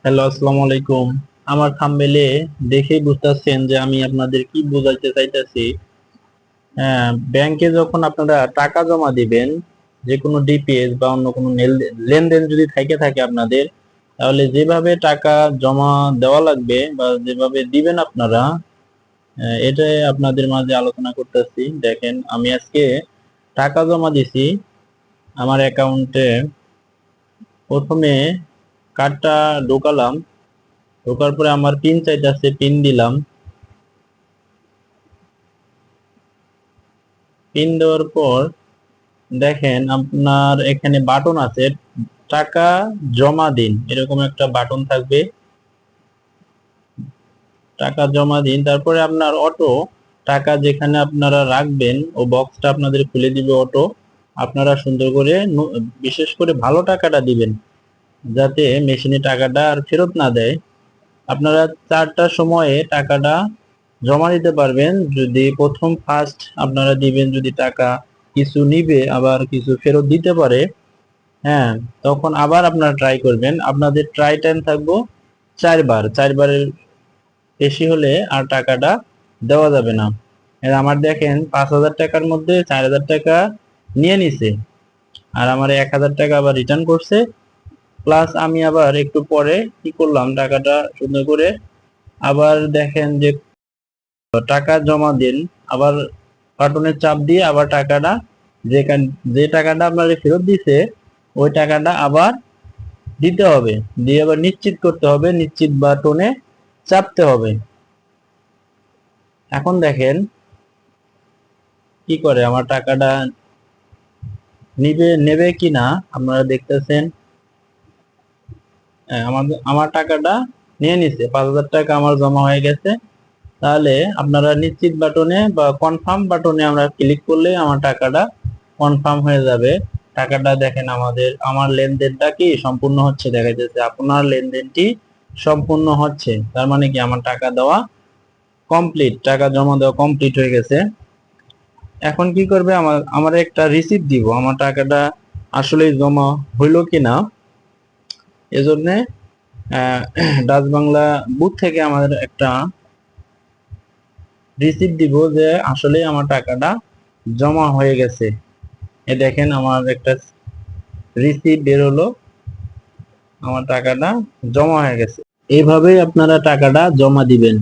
Hello, আসসালামু আলাইকুম। আমার থাম্বনেইলে দেখেই বুঝতেছেন যে আমি আপনাদের কি বোঝাইতে চাইতেছি। হ্যাঁ, ব্যাংকে যখন আপনারা টাকা জমা দিবেন, যে কোনো ডিপিএস বা অন্য কোনো লেনদেন যদি থেকে থাকে আপনাদের, তাহলে যেভাবে টাকা জমা দেওয়া লাগবে বা যেভাবে দিবেন আপনারা, এটাই আপনাদের মাঝে আলোচনা করতেছি। দেখেন, আমি আজকে টাকা জমা দিছি আমার অ্যাকাউন্টে। প্রথমে কার্ডটা ঢোকালাম, ঢোকার পরে আমার পিন চাইতেছে, পিন দিলাম। পিন দেওয়ার পর দেখেন আপনার এখানে বাটন আছে, টাকা জমা দিন, এরকম একটা বাটন থাকবে, টাকা জমা দিন। তারপরে আপনার অটো টাকা যেখানে আপনারা রাখবেন ও বক্সটা আপনাদের খুলে দিবে অটো। আপনারা সুন্দর করে বিশেষ করে ভালো টাকাটা দিবেন, যাতে মেশিনে টাকাটা আর ফেরত না দেয়। আপনারা 4টার সময়ে টাকাটা জমা দিতে পারবেন। যদি প্রথম ফার্স্ট আপনারা দিবেন, যদি টাকা কিছু নিবে আবার কিছু ফেরত দিতে পারে, হ্যাঁ, তখন আবার আপনারা ট্রাই করবেন। আপনাদের ট্রাই টাইম থাকবো 4বার, 4বারের বেশি হলে আর টাকাটা দেওয়া যাবে না। আমার দেখেন 5,000 টাকার মধ্যে 4,000 টাকা নিয়ে নিছে, আর আমার 1,000 টাকা আবার রিটার্ন করছে। প্লাস আমি আবার একটু পরে কি করলাম, টাকাটা সুন্দর করে আবার দেখেন যে টাকা জমা দিন, আবার বাটনের চাপ দিয়ে আবার টাকাটা, যে টাকাটা আপনার ফেরত দিছে ওই টাকাটা আবার দিতে হবে, দিয়ে আবার নিশ্চিত করতে হবে, নিশ্চিত বাটনে চাপতে হবে। এখন দেখেন কি করে, আমার টাকাটা নেবে কিনা আপনারা দেখতেছেন। আমার টাকাটা নিয়ে নিছে, 5,000 টাকা আমার জমা হয়ে গেছে। তাহলে আপনারা নিশ্চিত বাটনে বা কনফার্ম বাটনে আমরা ক্লিক করলে আমার টাকাটা কনফার্ম হয়ে যাবে। টাকাটা দেখেন, আমার লেনদেনটা কি সম্পূর্ণ হচ্ছে দেখা যাচ্ছে, আপনার লেনদেনটি সম্পূর্ণ হচ্ছে, তার মানে কি আমার টাকা দেওয়া কমপ্লিট, টাকা জমা দেওয়া কমপ্লিট হয়ে গেছে। এখন কি করবে, আমার একটা রিসিপ্ট দিব আমার টাকাটা আসলে জমা হইলো কিনা। এজন্য ডাচ বাংলা বুথ থেকে আমাদের একটা রিসিপ্ট দিব যে আসলে আমার টাকাটা জমা হয়ে গেছে। এ দেখেন আমার একটা রিসিপ্ট বের হলো, আমার টাকাটা জমা হয়ে গেছে। এইভাবেই আপনারা টাকাটা জমা দিবেন।